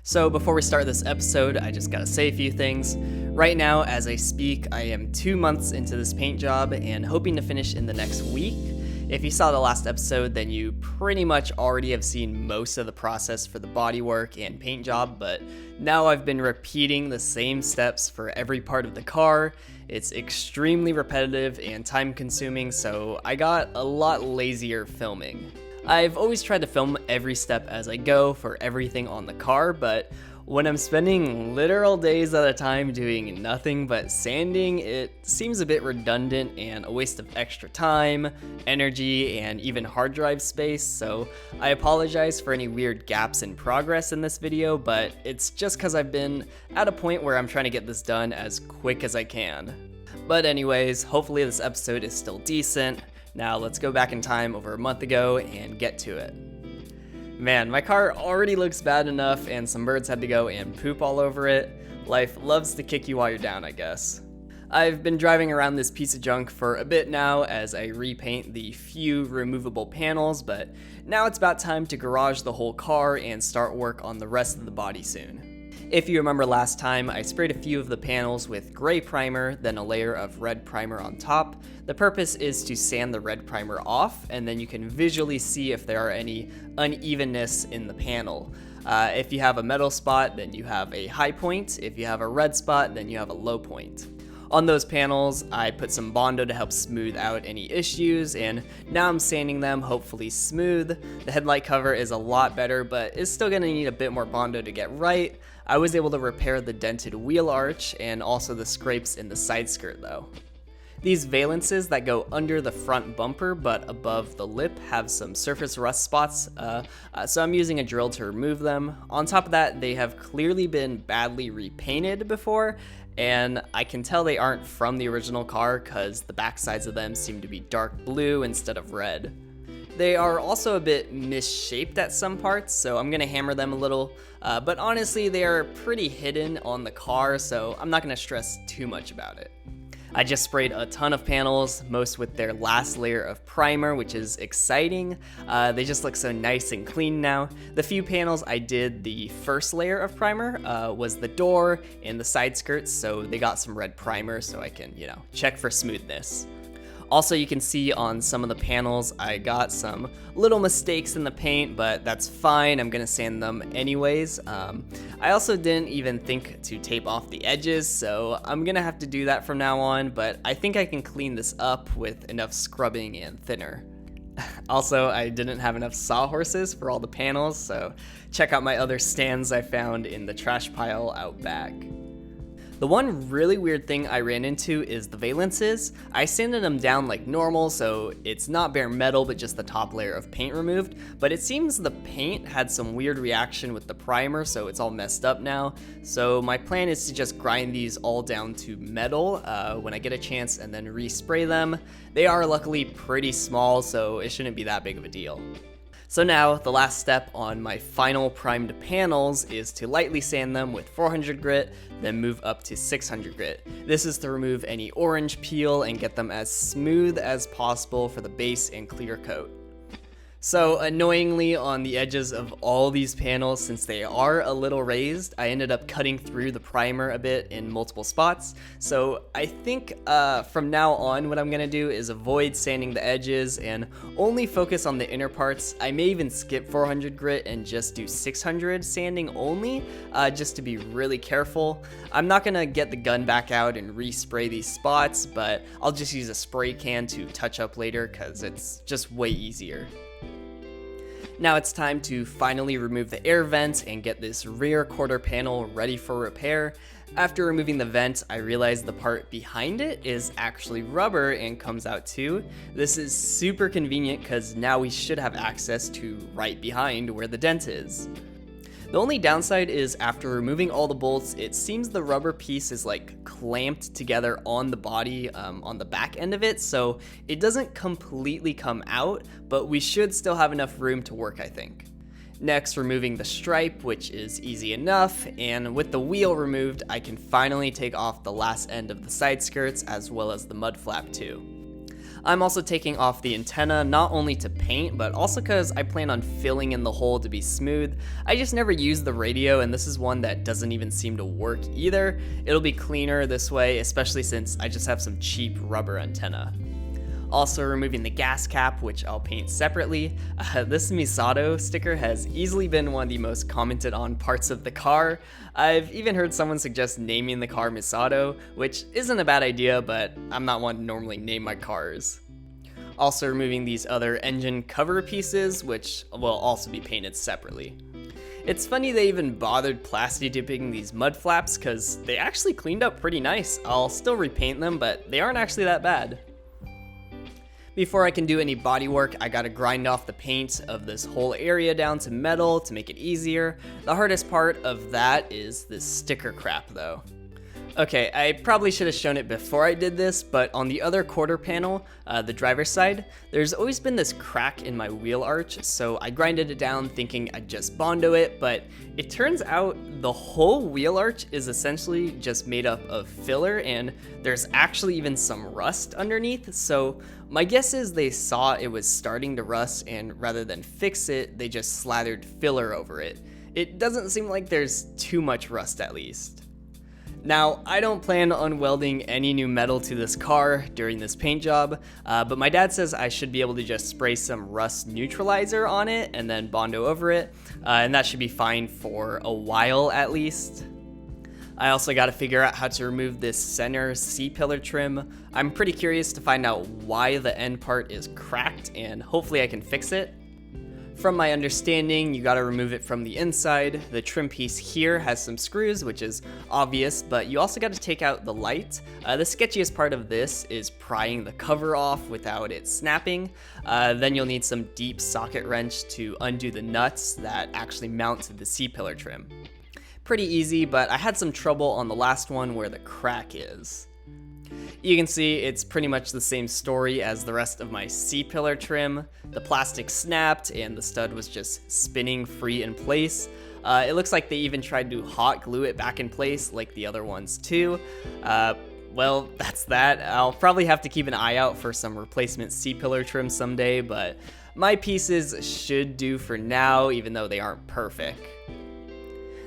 So before we start this episode, I just gotta say a few things. Right now, as I speak, I am 2 months into this paint job and hoping to finish in the next week. If you saw the last episode, then you pretty much already have seen most of the process for the bodywork and paint job, but now I've been repeating the same steps for every part of the car. It's extremely repetitive and time consuming, so I got a lot lazier filming. I've always tried to film every step as I go for everything on the car, but when I'm spending literal days at a time doing nothing but sanding, it seems a bit redundant and a waste of extra time, energy, and even hard drive space, so I apologize for any weird gaps in progress in this video, but it's just because I've been at a point where I'm trying to get this done as quick as I can. But anyways, hopefully this episode is still decent. Now let's go back in time over a month ago and get to it. Man, my car already looks bad enough and some birds had to go and poop all over it. Life loves to kick you while you're down, I guess. I've been driving around this piece of junk for a bit now as I repaint the few removable panels, but now it's about time to garage the whole car and start work on the rest of the body soon. If you remember last time, I sprayed a few of the panels with gray primer, then a layer of red primer on top. The purpose is to sand the red primer off, and then you can visually see if there are any unevenness in the panel. If you have a metal spot, then you have a high point. If you have a red spot, then you have a low point. On those panels, I put some Bondo to help smooth out any issues, and now I'm sanding them hopefully smooth. The headlight cover is a lot better, but it's still gonna need a bit more Bondo to get right. I was able to repair the dented wheel arch and also the scrapes in the side skirt though. These valences that go under the front bumper but above the lip have some surface rust spots, so I'm using a drill to remove them. On top of that, they have clearly been badly repainted before, and I can tell they aren't from the original car because the back sides of them seem to be dark blue instead of red. They are also a bit misshaped at some parts, so I'm gonna hammer them a little, but honestly they are pretty hidden on the car, so I'm not gonna stress too much about it. I just sprayed a ton of panels, most with their last layer of primer, which is exciting. They just look so nice and clean now. The few panels I did the first layer of primer was the door and the side skirts, so they got some red primer so I can, check for smoothness. Also, you can see on some of the panels, I got some little mistakes in the paint, but that's fine. I'm gonna sand them anyways. I also didn't even think to tape off the edges, so I'm gonna have to do that from now on, but I think I can clean this up with enough scrubbing and thinner. Also, I didn't have enough sawhorses for all the panels, so check out my other stands I found in the trash pile out back. The one really weird thing I ran into is the valences. I sanded them down like normal, so it's not bare metal but just the top layer of paint removed, but it seems the paint had some weird reaction with the primer, so it's all messed up now. So my plan is to just grind these all down to metal when I get a chance and then respray them. They are luckily pretty small, so it shouldn't be that big of a deal. So now, the last step on my final primed panels is to lightly sand them with 400 grit, then move up to 600 grit. This is to remove any orange peel and get them as smooth as possible for the base and clear coat. So annoyingly, on the edges of all these panels, since they are a little raised, I ended up cutting through the primer a bit in multiple spots. So I think from now on what I'm gonna do is avoid sanding the edges and only focus on the inner parts. I may even skip 400 grit and just do 600 sanding only, just to be really careful. I'm not gonna get the gun back out and respray these spots, but I'll just use a spray can to touch up later because it's just way easier. Now it's time to finally remove the air vent and get this rear quarter panel ready for repair. After removing the vent, I realized the part behind it is actually rubber and comes out too. This is super convenient because now we should have access to right behind where the dent is. The only downside is after removing all the bolts, it seems the rubber piece is like clamped together on the body on the back end of it, so it doesn't completely come out, but we should still have enough room to work, I think. Next, removing the stripe, which is easy enough, and with the wheel removed, I can finally take off the last end of the side skirts as well as the mud flap too. I'm also taking off the antenna not only to paint, but also because I plan on filling in the hole to be smooth. I just never use the radio, and this is one that doesn't even seem to work either. It'll be cleaner this way, especially since I just have some cheap rubber antenna. Also removing the gas cap, which I'll paint separately. This Misato sticker has easily been one of the most commented on parts of the car. I've even heard someone suggest naming the car Misato, which isn't a bad idea, but I'm not one to normally name my cars. Also removing these other engine cover pieces, which will also be painted separately. It's funny they even bothered plasti dipping these mud flaps, because they actually cleaned up pretty nice. I'll still repaint them, but they aren't actually that bad. Before I can do any body work, I gotta grind off the paint of this whole area down to metal to make it easier. The hardest part of that is this sticker crap though. Okay, I probably should have shown it before I did this, but on the other quarter panel, the driver's side, there's always been this crack in my wheel arch, so I grinded it down thinking I'd just Bondo it, but it turns out the whole wheel arch is essentially just made up of filler, and there's actually even some rust underneath, so my guess is they saw it was starting to rust, and rather than fix it, they just slathered filler over it. It doesn't seem like there's too much rust at least. Now, I don't plan on welding any new metal to this car during this paint job, but my dad says I should be able to just spray some rust neutralizer on it and then Bondo over it, and that should be fine for a while at least. I also got to figure out how to remove this center C-pillar trim. I'm pretty curious to find out why the end part is cracked, and hopefully I can fix it. From my understanding, you gotta remove it from the inside. The trim piece here has some screws, which is obvious, but you also gotta take out the light. The sketchiest part of this is prying the cover off without it snapping. Then you'll need some deep socket wrench to undo the nuts that actually mount to the C-pillar trim. Pretty easy, but I had some trouble on the last one where the crack is. You can see it's pretty much the same story as the rest of my C-pillar trim. The plastic snapped and the stud was just spinning free in place. It looks like they even tried to hot glue it back in place like the other ones too. Well, that's that. I'll probably have to keep an eye out for some replacement C-pillar trim someday, but my pieces should do for now, even though they aren't perfect.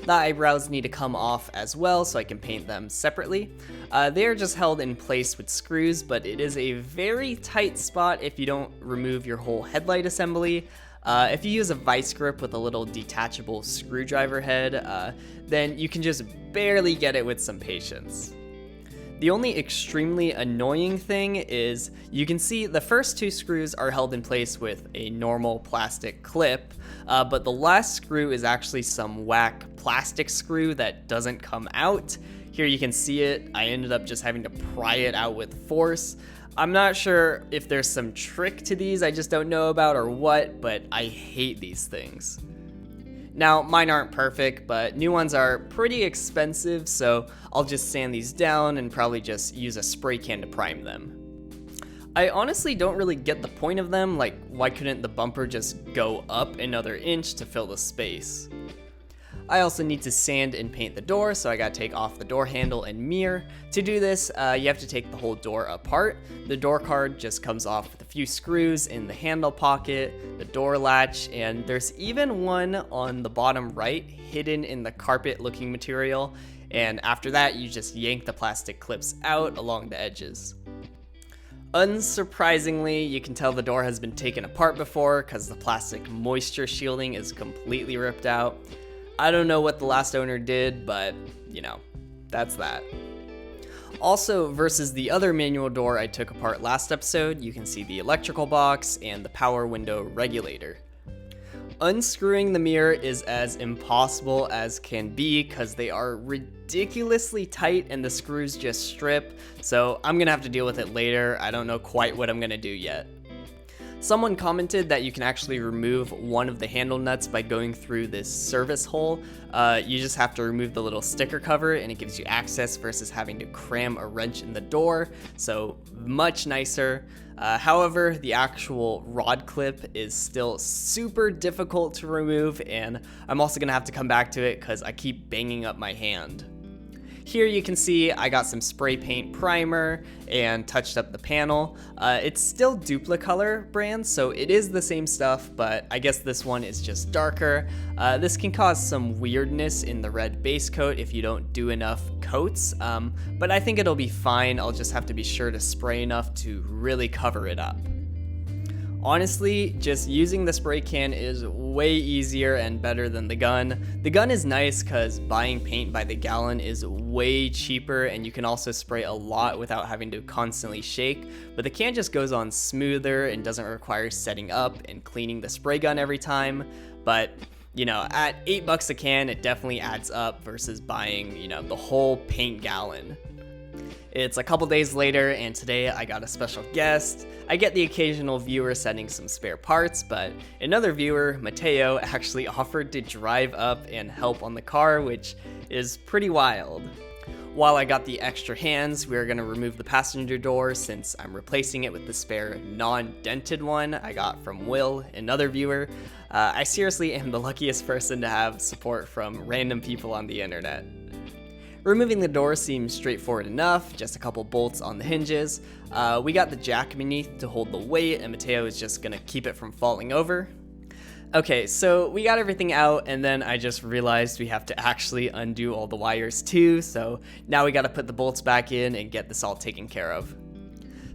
The eyebrows need to come off as well so I can paint them separately. They are just held in place with screws, but it is a very tight spot if you don't remove your whole headlight assembly. If you use a vice grip with a little detachable screwdriver head, then you can just barely get it with some patience. The only extremely annoying thing is you can see the first two screws are held in place with a normal plastic clip, but the last screw is actually some whack plastic screw that doesn't come out. Here you can see it. I ended up just having to pry it out with force. I'm not sure if there's some trick to these I just don't know about or what, but I hate these things. Now, mine aren't perfect, but new ones are pretty expensive, so I'll just sand these down and probably just use a spray can to prime them. I honestly don't really get the point of them, like why couldn't the bumper just go up another inch to fill the space? I also need to sand and paint the door, so I gotta take off the door handle and mirror. To do this, you have to take the whole door apart. The door card just comes off with a few screws in the handle pocket, the door latch, and there's even one on the bottom right, hidden in the carpet looking material, and after that you just yank the plastic clips out along the edges. Unsurprisingly, you can tell the door has been taken apart before because the plastic moisture shielding is completely ripped out. I don't know what the last owner did, but, you know, that's that. Also, versus the other manual door I took apart last episode, you can see the electrical box and the power window regulator. Unscrewing the mirror is as impossible as can be because they are ridiculously tight and the screws just strip, so I'm gonna have to deal with it later. I don't know quite what I'm gonna do yet. Someone commented that you can actually remove one of the handle nuts by going through this service hole. You just have to remove the little sticker cover and it gives you access versus having to cram a wrench in the door, so much nicer. However, the actual rod clip is still super difficult to remove, and I'm also gonna have to come back to it because I keep banging up my hand. Here you can see I got some spray paint primer and touched up the panel. It's still Duplicolor brand, so it is the same stuff, but I guess this one is just darker. This can cause some weirdness in the red base coat if you don't do enough coats, but I think it'll be fine. I'll just have to be sure to spray enough to really cover it up. Honestly, just using the spray can is way easier and better than the gun. The gun is nice because buying paint by the gallon is way cheaper and you can also spray a lot without having to constantly shake, but the can just goes on smoother and doesn't require setting up and cleaning the spray gun every time. But you know, at $8 a can, it definitely adds up versus buying, you know, the whole paint gallon. It's a couple days later, and today I got a special guest. I get the occasional viewer sending some spare parts, but another viewer, Mateo, actually offered to drive up and help on the car, which is pretty wild. While I got the extra hands, we are going to remove the passenger door since I'm replacing it with the spare non-dented one I got from Will, another viewer. I seriously am the luckiest person to have support from random people on the internet. Removing the door seems straightforward enough, just a couple bolts on the hinges. We got the jack beneath to hold the weight, and Mateo is just gonna keep it from falling over. Okay, so we got everything out, and then I just realized we have to actually undo all the wires too, so now we gotta put the bolts back in and get this all taken care of.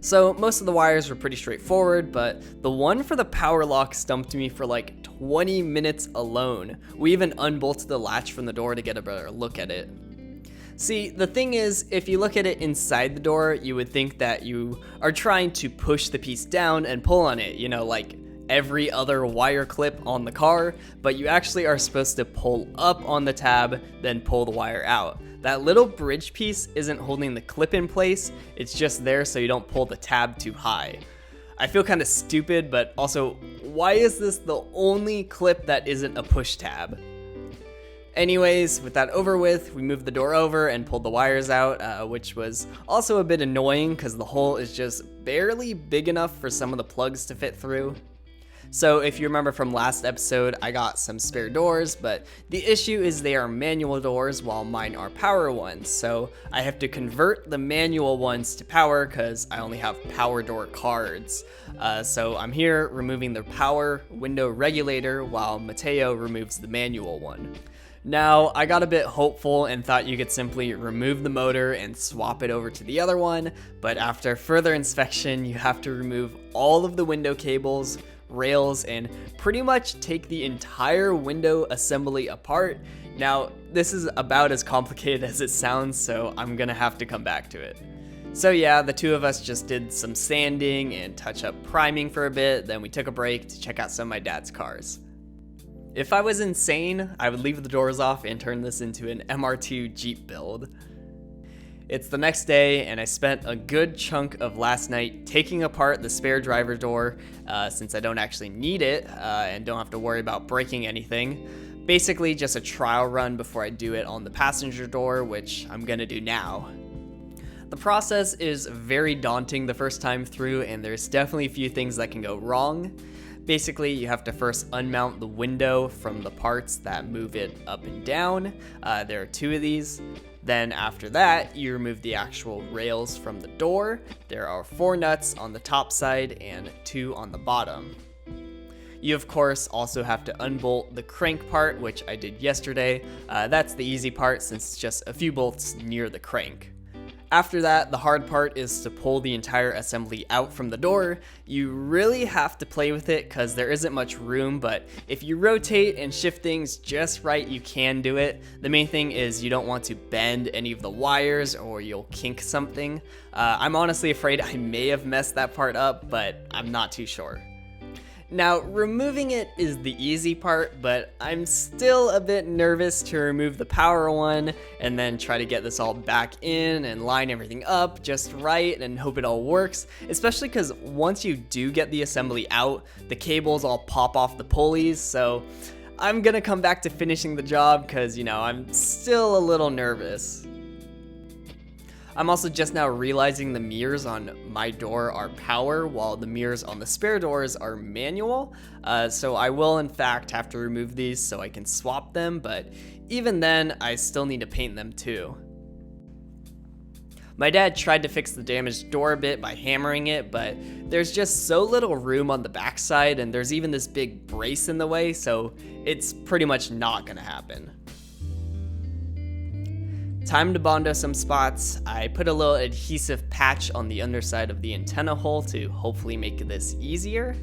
So most of the wires were pretty straightforward, but the one for the power lock stumped me for like 20 minutes alone. We even unbolted the latch from the door to get a better look at it. See, the thing is, if you look at it inside the door, you would think that you are trying to push the piece down and pull on it, you know, like every other wire clip on the car, but you actually are supposed to pull up on the tab, then pull the wire out. That little bridge piece isn't holding the clip in place, it's just there so you don't pull the tab too high. I feel kind of stupid, but also, why is this the only clip that isn't a push tab? Anyways, with that over with, we moved the door over and pulled the wires out, which was also a bit annoying because the hole is just barely big enough for some of the plugs to fit through. So if you remember from last episode, I got some spare doors, but the issue is they are manual doors while mine are power ones. So I have to convert the manual ones to power because I only have power door cards. So I'm here removing the power window regulator while Mateo removes the manual one. Now, I got a bit hopeful and thought you could simply remove the motor and swap it over to the other one, but after further inspection, you have to remove all of the window cables, rails, and pretty much take the entire window assembly apart. Now, this is about as complicated as it sounds, so I'm gonna have to come back to it. So yeah, the two of us just did some sanding and touch-up priming for a bit, then we took a break to check out some of my dad's cars. If I was insane, I would leave the doors off and turn this into an MR2 Jeep build. It's the next day, and I spent a good chunk of last night taking apart the spare driver door, since I don't actually need it, and don't have to worry about breaking anything. Basically just a trial run before I do it on the passenger door, which I'm gonna do now. The process is very daunting the first time through, and there's definitely a few things that can go wrong. Basically, you have to first unmount the window from the parts that move it up and down. There are two of these. Then after that, you remove the actual rails from the door. There are 4 nuts on the top side and 2 on the bottom. You of course also have to unbolt the crank part, which I did yesterday. That's the easy part since it's just a few bolts near the crank. After that, the hard part is to pull the entire assembly out from the door. You really have to play with it because there isn't much room, but if you rotate and shift things just right, you can do it. The main thing is you don't want to bend any of the wires or you'll kink something. I'm honestly afraid I may have messed that part up, but I'm not too sure. Now, removing it is the easy part, but I'm still a bit nervous to remove the power one and then try to get this all back in and line everything up just right and hope it all works, especially because once you do get the assembly out, the cables all pop off the pulleys, so I'm gonna come back to finishing the job because, you know, I'm still a little nervous. I'm also just now realizing the mirrors on my door are power, while the mirrors on the spare doors are manual. So I will in fact have to remove these so I can swap them, but even then, I still need to paint them too. My dad tried to fix the damaged door a bit by hammering it, but there's just so little room on the backside, and there's even this big brace in the way, so it's pretty much not gonna happen. Time to Bondo some spots. I put a little adhesive patch on the underside of the antenna hole to hopefully make this easier.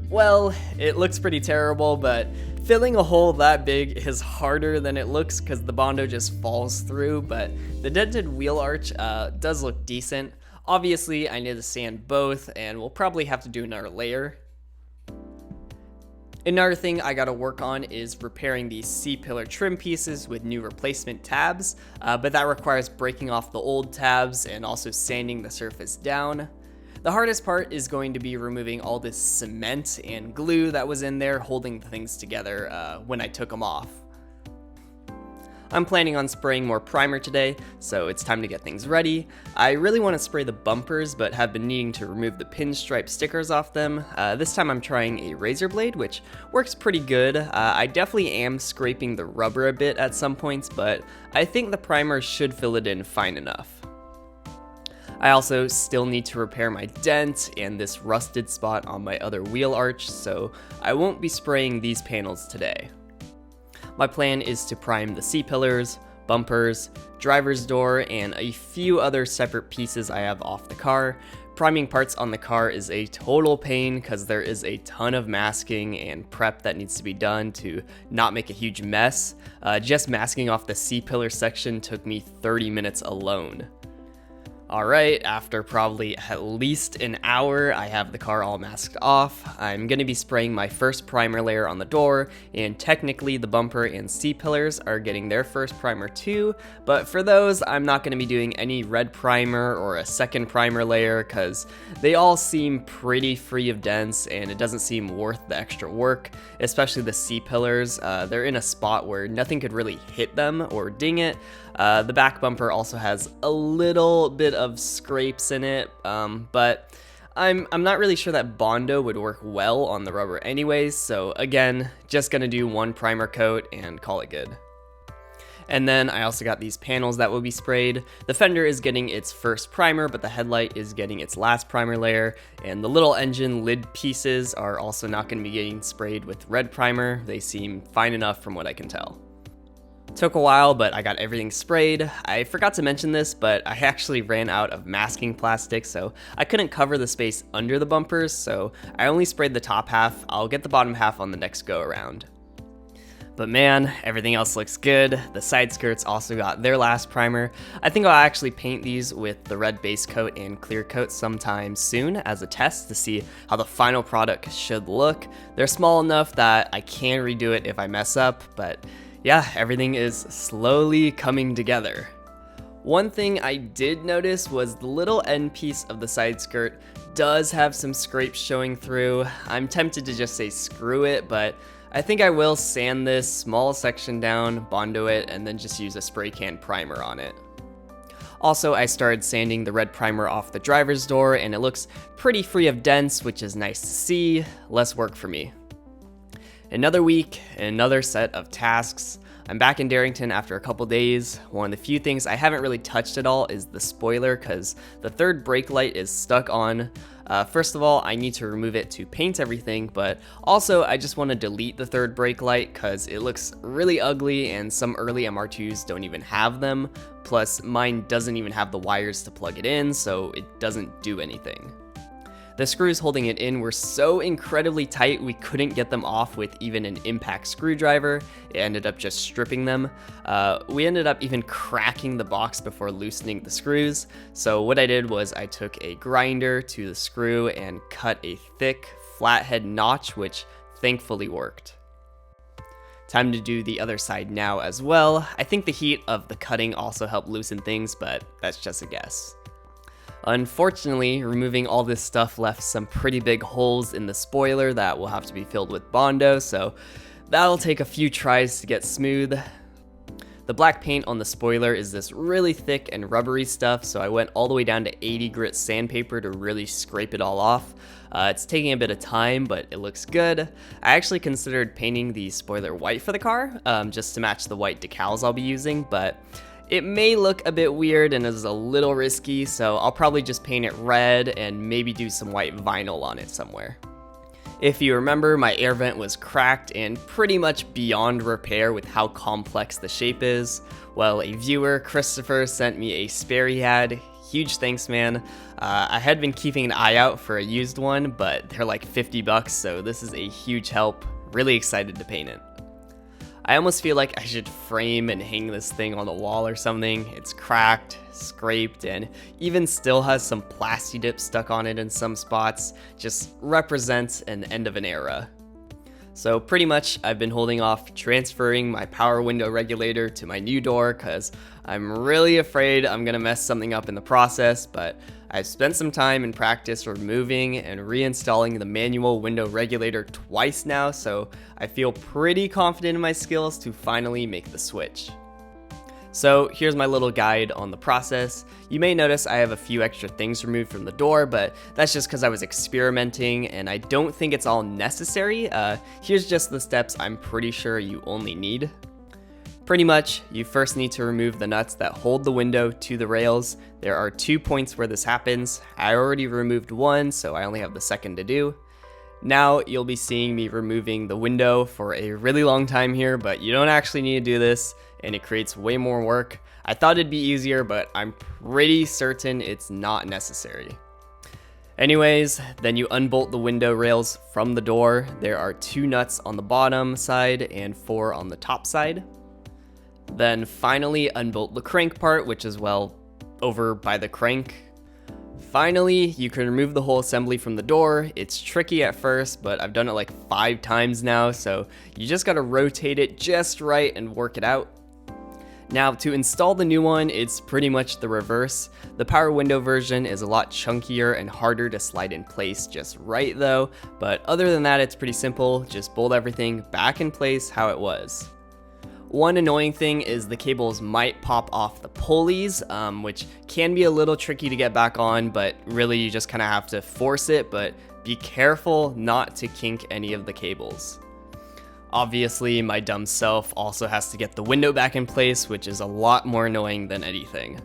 Well, it looks pretty terrible, but filling a hole that big is harder than it looks because the Bondo just falls through, but the dented wheel arch does look decent. Obviously, I need to sand both, and we'll probably have to do another layer. Another thing I gotta work on is repairing these C-pillar trim pieces with new replacement tabs, but that requires breaking off the old tabs and also sanding the surface down. The hardest part is going to be removing all this cement and glue that was in there holding the things together when I took them off. I'm planning on spraying more primer today, so it's time to get things ready. I really want to spray the bumpers, but have been needing to remove the pinstripe stickers off them. This time I'm trying a razor blade, which works pretty good. I definitely am scraping the rubber a bit at some points, but I think the primer should fill it in fine enough. I also still need to repair my dent and this rusted spot on my other wheel arch, so I won't be spraying these panels today. My plan is to prime the C-pillars, bumpers, driver's door, and a few other separate pieces I have off the car. Priming parts on the car is a total pain because there is a ton of masking and prep that needs to be done to not make a huge mess. Just masking off the C-pillar section took me 30 minutes alone. Alright, after probably at least an hour, I have the car all masked off. I'm going to be spraying my first primer layer on the door, and technically the bumper and C-pillars are getting their first primer too, but for those, I'm not going to be doing any red primer or a second primer layer because they all seem pretty free of dents and it doesn't seem worth the extra work, especially the C-pillars. They're in a spot where nothing could really hit them or ding it. The back bumper also has a little bit of scrapes in it, but I'm not really sure that Bondo would work well on the rubber anyways, so again, just gonna do one primer coat and call it good. And then I also got these panels that will be sprayed. The fender is getting its first primer, but the headlight is getting its last primer layer, and the little engine lid pieces are also not gonna be getting sprayed with red primer. They seem fine enough from what I can tell. Took a while, but I got everything sprayed. I forgot to mention this, but I actually ran out of masking plastic, so I couldn't cover the space under the bumpers, so I only sprayed the top half. I'll get the bottom half on the next go around. But man, everything else looks good. The side skirts also got their last primer. I think I'll actually paint these with the red base coat and clear coat sometime soon as a test to see how the final product should look. They're small enough that I can redo it if I mess up, but yeah, everything is slowly coming together. One thing I did notice was the little end piece of the side skirt does have some scrapes showing through. I'm tempted to just say screw it, but I think I will sand this small section down, Bondo it, and then just use a spray can primer on it. Also, I started sanding the red primer off the driver's door, and it looks pretty free of dents, which is nice to see. Less work for me. Another week, another set of tasks. I'm back in Darrington after a couple days. One of the few things I haven't really touched at all is the spoiler because the third brake light is stuck on. First of all, I need to remove it to paint everything, but also I just want to delete the third brake light because it looks really ugly and some early MR2s don't even have them. Plus, mine doesn't even have the wires to plug it in, so it doesn't do anything. The screws holding it in were so incredibly tight we couldn't get them off with even an impact screwdriver. It ended up just stripping them. We ended up even cracking the box before loosening the screws. So what I did was I took a grinder to the screw and cut a thick flathead notch, which thankfully worked. Time to do the other side now as well. I think the heat of the cutting also helped loosen things, but that's just a guess. Unfortunately, removing all this stuff left some pretty big holes in the spoiler that will have to be filled with Bondo, so that'll take a few tries to get smooth. The black paint on the spoiler is this really thick and rubbery stuff, so I went all the way down to 80 grit sandpaper to really scrape it all off. It's taking a bit of time, but it looks good. I actually considered painting the spoiler white for the car, just to match the white decals I'll be using, but It may look a bit weird and is a little risky, so I'll probably just paint it red and maybe do some white vinyl on it somewhere. If you remember, my air vent was cracked and pretty much beyond repair with how complex the shape is. Well, a viewer, Christopher, sent me a spare he had. Huge thanks, man. I had been keeping an eye out for a used one, but they're like $50, so this is a huge help. Really excited to paint it. I almost feel like I should frame and hang this thing on the wall or something. It's cracked, scraped, and even still has some plasti dip stuck on it in some spots. Just represents an end of an era. So pretty much I've been holding off transferring my power window regulator to my new door because I'm really afraid I'm gonna mess something up in the process, but I've spent some time in practice removing and reinstalling the manual window regulator twice now, so I feel pretty confident in my skills to finally make the switch. So here's my little guide on the process. You may notice I have a few extra things removed from the door, but that's just because I was experimenting and I don't think it's all necessary. Here's just the steps I'm pretty sure you only need. Pretty much, you first need to remove the nuts that hold the window to the rails. There are 2 points where this happens. I already removed one, so I only have the second to do. Now you'll be seeing me removing the window for a really long time here, but you don't actually need to do this, and it creates way more work. I thought it'd be easier, but I'm pretty certain it's not necessary. Anyways, then you unbolt the window rails from the door. There are 2 nuts on the bottom side and 4 on the top side. Then finally unbolt the crank part, which is, well, over by the crank. Finally, you can remove the whole assembly from the door. It's tricky at first, but I've done it like 5 times now, so you just gotta rotate it just right and work it out. Now, to install the new one, it's pretty much the reverse. The power window version is a lot chunkier and harder to slide in place just right though, but other than that, it's pretty simple. Just bolt everything back in place how it was. One annoying thing is the cables might pop off the pulleys, which can be a little tricky to get back on, but really you just kind of have to force it, but be careful not to kink any of the cables. Obviously, my dumb self also has to get the window back in place, which is a lot more annoying than anything.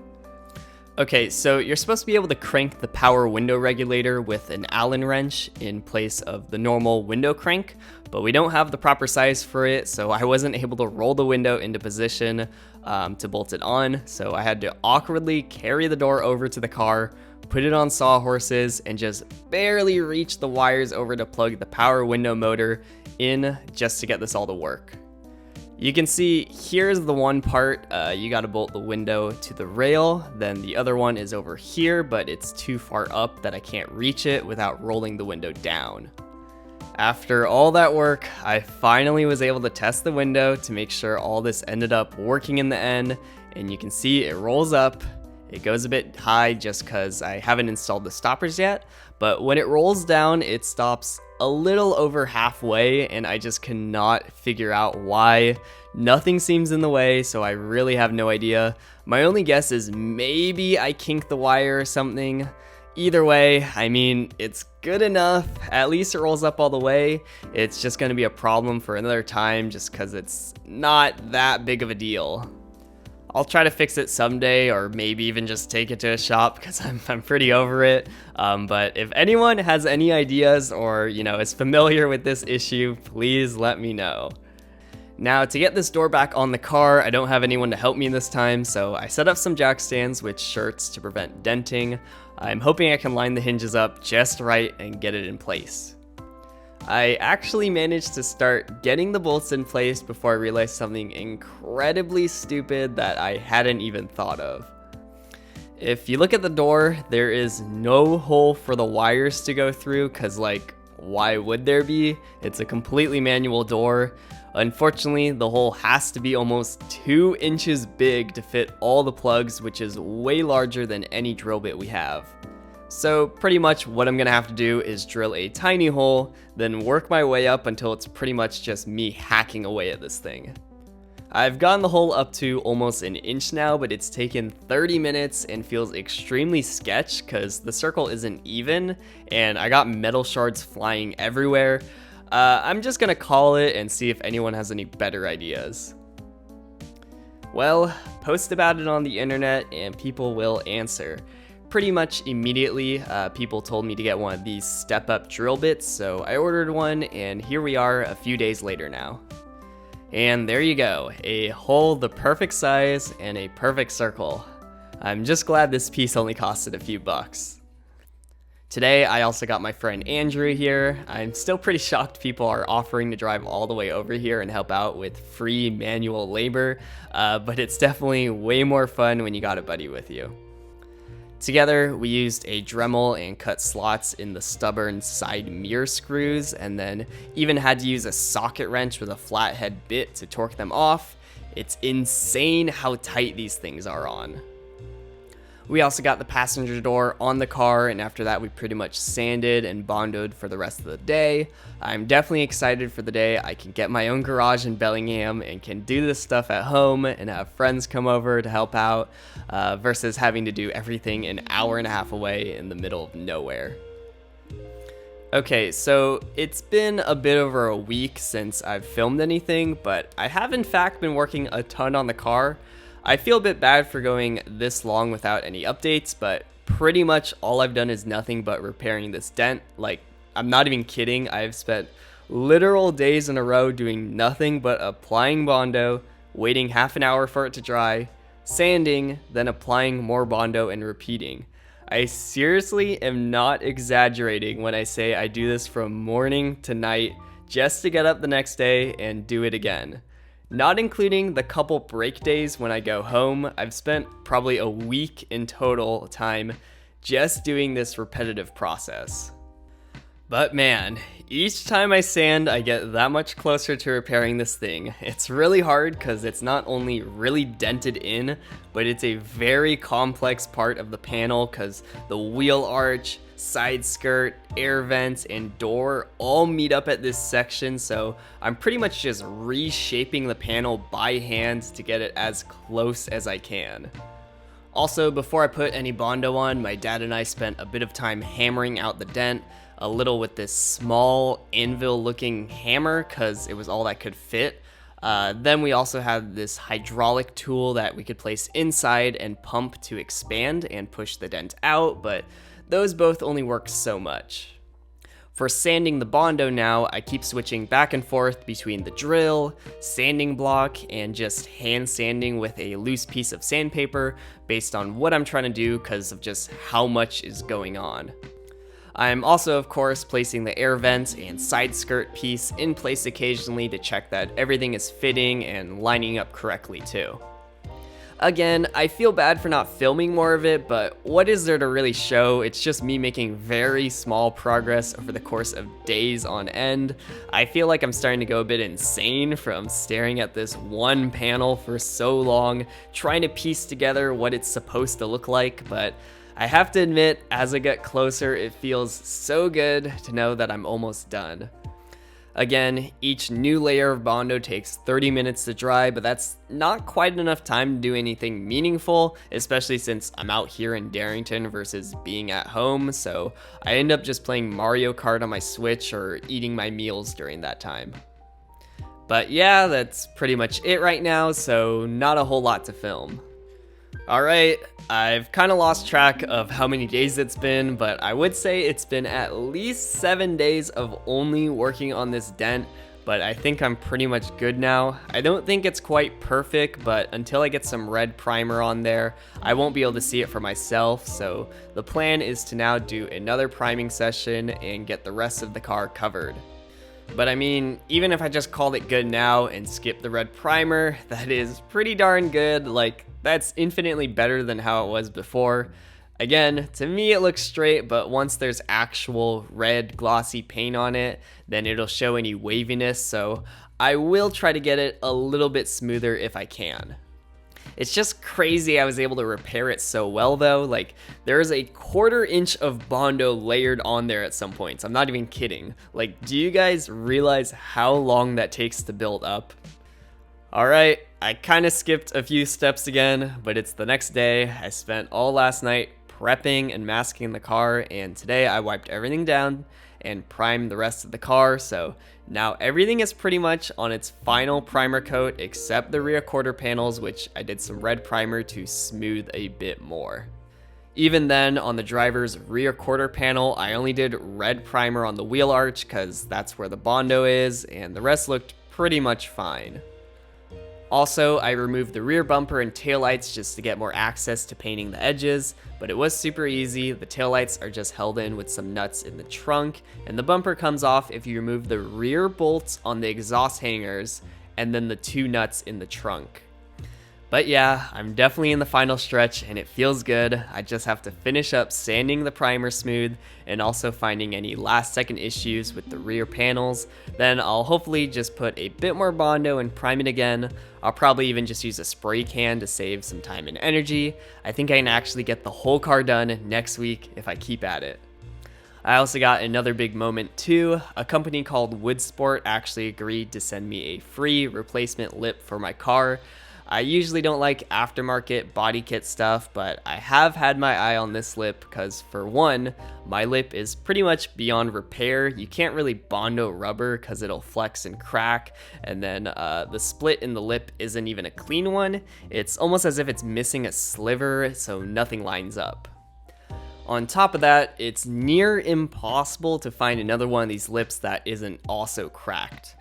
Okay, so you're supposed to be able to crank the power window regulator with an Allen wrench in place of the normal window crank, but we don't have the proper size for it, so I wasn't able to roll the window into position to bolt it on, so I had to awkwardly carry the door over to the car, put it on sawhorses, and just barely reach the wires over to plug the power window motor in just to get this all to work. You can see here's the one part, you gotta bolt the window to the rail, then the other one is over here, but it's too far up that I can't reach it without rolling the window down. After all that work, I finally was able to test the window to make sure all this ended up working in the end, and you can see it rolls up. It goes a bit high just because I haven't installed the stoppers yet, but when it rolls down, it stops a little over halfway, and I just cannot figure out why. Nothing seems in the way, so I really have no idea. My only guess is maybe I kinked the wire or something. Either way, I mean, it's good enough. At least it rolls up all the way. It's just going to be a problem for another time just because it's not that big of a deal. I'll try to fix it someday, or maybe even just take it to a shop because I'm pretty over it. But if anyone has any ideas or, is familiar with this issue, please let me know. Now, to get this door back on the car, I don't have anyone to help me this time, so I set up some jack stands with shirts to prevent denting. I'm hoping I can line the hinges up just right and get it in place. I actually managed to start getting the bolts in place before I realized something incredibly stupid that I hadn't even thought of. If you look at the door, there is no hole for the wires to go through because, why would there be? It's a completely manual door. Unfortunately, the hole has to be almost 2 inches big to fit all the plugs, which is way larger than any drill bit we have. So pretty much what I'm gonna have to do is drill a tiny hole, then work my way up until it's pretty much just me hacking away at this thing. I've gotten the hole up to almost 1 inch now, but it's taken 30 minutes and feels extremely sketch because the circle isn't even and I got metal shards flying everywhere. I'm just gonna call it and see if anyone has any better ideas. Well, post about it on the internet and people will answer. Pretty much immediately, people told me to get one of these step-up drill bits, so I ordered one, and here we are a few days later now. And there you go, a hole the perfect size and a perfect circle. I'm just glad this piece only costed a few bucks. Today, I also got my friend Andrew here. I'm still pretty shocked people are offering to drive all the way over here and help out with free manual labor, but it's definitely way more fun when you got a buddy with you. Together, we used a Dremel and cut slots in the stubborn side mirror screws, and then even had to use a socket wrench with a flathead bit to torque them off. It's insane how tight these things are on. We also got the passenger door on the car, and after that we pretty much sanded and bondoed for the rest of the day. I'm definitely excited for the day I can get my own garage in Bellingham and can do this stuff at home and have friends come over to help out, versus having to do everything an hour and a half away in the middle of nowhere. Okay, so it's been a bit over a week since I've filmed anything, but I have in fact been working a ton on the car. I feel a bit bad for going this long without any updates, but pretty much all I've done is nothing but repairing this dent. Like, I'm not even kidding, I've spent literal days in a row doing nothing but applying Bondo, waiting half an hour for it to dry, sanding, then applying more Bondo and repeating. I seriously am not exaggerating when I say I do this from morning to night just to get up the next day and do it again. Not including the couple break days when I go home, I've spent probably a week in total time just doing this repetitive process. But man, each time I sand, I get that much closer to repairing this thing. It's really hard because it's not only really dented in, but it's a very complex part of the panel because the wheel arch, side skirt, air vents, and door all meet up at this section, so I'm pretty much just reshaping the panel by hand to get it as close as I can. Also, before I put any Bondo on, my dad and I spent a bit of time hammering out the dent, a little with this small anvil looking hammer because it was all that could fit. Then we also had this hydraulic tool that we could place inside and pump to expand and push the dent out, but those both only work so much. For sanding the Bondo now, I keep switching back and forth between the drill, sanding block, and just hand sanding with a loose piece of sandpaper based on what I'm trying to do because of just how much is going on. I'm also, of course, placing the air vents and side skirt piece in place occasionally to check that everything is fitting and lining up correctly too. Again, I feel bad for not filming more of it, but what is there to really show? It's just me making very small progress over the course of days on end. I feel like I'm starting to go a bit insane from staring at this one panel for so long, trying to piece together what it's supposed to look like, but I have to admit, as I get closer, it feels so good to know that I'm almost done. Again, each new layer of Bondo takes 30 minutes to dry, but that's not quite enough time to do anything meaningful, especially since I'm out here in Darrington versus being at home, so I end up just playing Mario Kart on my Switch or eating my meals during that time. But yeah, that's pretty much it right now, so not a whole lot to film. Alright, I've kind of lost track of how many days it's been, but I would say it's been at least 7 days of only working on this dent, but I think I'm pretty much good now. I don't think it's quite perfect, but until I get some red primer on there, I won't be able to see it for myself, so the plan is to now do another priming session and get the rest of the car covered. But I mean, even if I just called it good now and skip the red primer, that is pretty darn good. Like, that's infinitely better than how it was before. Again, to me it looks straight, but once there's actual red glossy paint on it, then it'll show any waviness, so I will try to get it a little bit smoother if I can. It's just crazy I was able to repair it so well though. Like, there's a 1/4 inch of Bondo layered on there at some points. I'm not even kidding. Like, do you guys realize how long that takes to build up? Alright, I kind of skipped a few steps again, but it's the next day. I spent all last night prepping and masking the car, and today I wiped everything down and prime the rest of the car. So now everything is pretty much on its final primer coat except the rear quarter panels, which I did some red primer to smooth a bit more. Even then, on the driver's rear quarter panel, I only did red primer on the wheel arch because that's where the Bondo is, and the rest looked pretty much fine. Also, I removed the rear bumper and taillights just to get more access to painting the edges, but it was super easy. The taillights are just held in with some nuts in the trunk, and the bumper comes off if you remove the rear bolts on the exhaust hangers and then the 2 nuts in the trunk. But yeah, I'm definitely in the final stretch and it feels good. I just have to finish up sanding the primer smooth and also finding any last second issues with the rear panels. Then I'll hopefully just put a bit more Bondo and prime it again. I'll probably even just use a spray can to save some time and energy. I think I can actually get the whole car done next week if I keep at it. I also got another big moment too. A company called Woodsport actually agreed to send me a free replacement lip for my car. I usually don't like aftermarket body kit stuff, but I have had my eye on this lip because, for one, my lip is pretty much beyond repair. You can't really Bondo rubber because it'll flex and crack, and then the split in the lip isn't even a clean one. It's almost as if it's missing a sliver, so nothing lines up. On top of that, it's near impossible to find another one of these lips that isn't also cracked.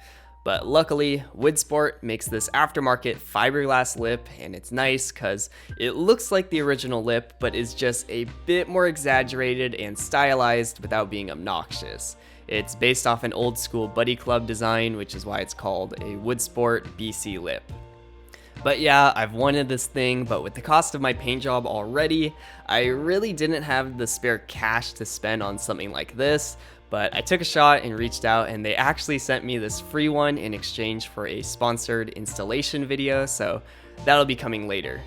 But luckily, Woodsport makes this aftermarket fiberglass lip, and it's nice because it looks like the original lip, but is just a bit more exaggerated and stylized without being obnoxious. It's based off an old school Buddy Club design, which is why it's called a Woodsport BC lip. But yeah, I've wanted this thing, but with the cost of my paint job already, I really didn't have the spare cash to spend on something like this. But I took a shot and reached out, and they actually sent me this free one in exchange for a sponsored installation video, so that'll be coming later.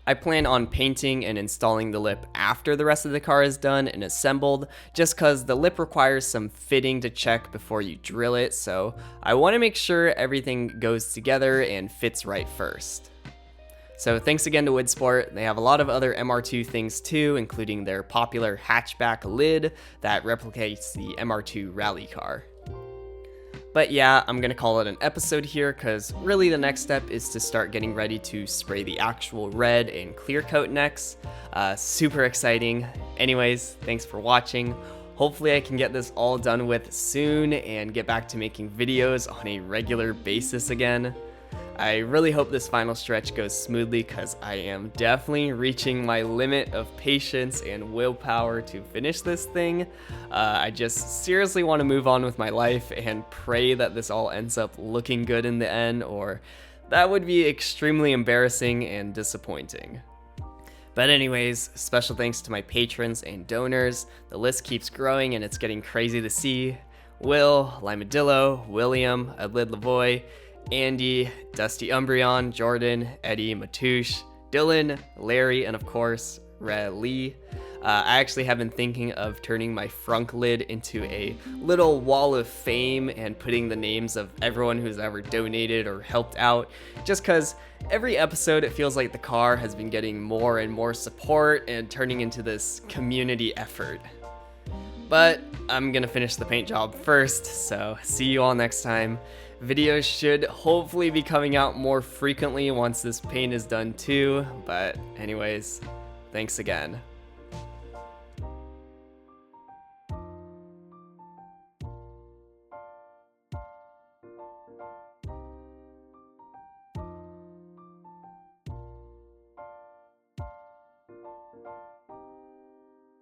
I plan on painting and installing the lip after the rest of the car is done and assembled, just cause the lip requires some fitting to check before you drill it, so I want to make sure everything goes together and fits right first. So thanks again to Woodsport. They have a lot of other MR2 things too, including their popular hatchback lid that replicates the MR2 rally car. But yeah, I'm gonna call it an episode here because really the next step is to start getting ready to spray the actual red and clear coat next. Super exciting. Anyways, thanks for watching. Hopefully I can get this all done with soon and get back to making videos on a regular basis again. I really hope this final stretch goes smoothly because I am definitely reaching my limit of patience and willpower to finish this thing. I just seriously want to move on with my life and pray that this all ends up looking good in the end, or that would be extremely embarrassing and disappointing. But anyways, special thanks to my patrons and donors. The list keeps growing and it's getting crazy to see. Will, Limadillo, William, Adlid Lavoy, Andy, Dusty Umbreon, Jordan, Eddie, Matouche, Dylan, Larry, and of course, Lee. I actually have been thinking of turning my frunk lid into a little wall of fame and putting the names of everyone who's ever donated or helped out, just because every episode it feels like the car has been getting more and more support and turning into this community effort. But I'm gonna finish the paint job first, so see you all next time. Videos should hopefully be coming out more frequently once this paint is done too, but anyways, thanks again.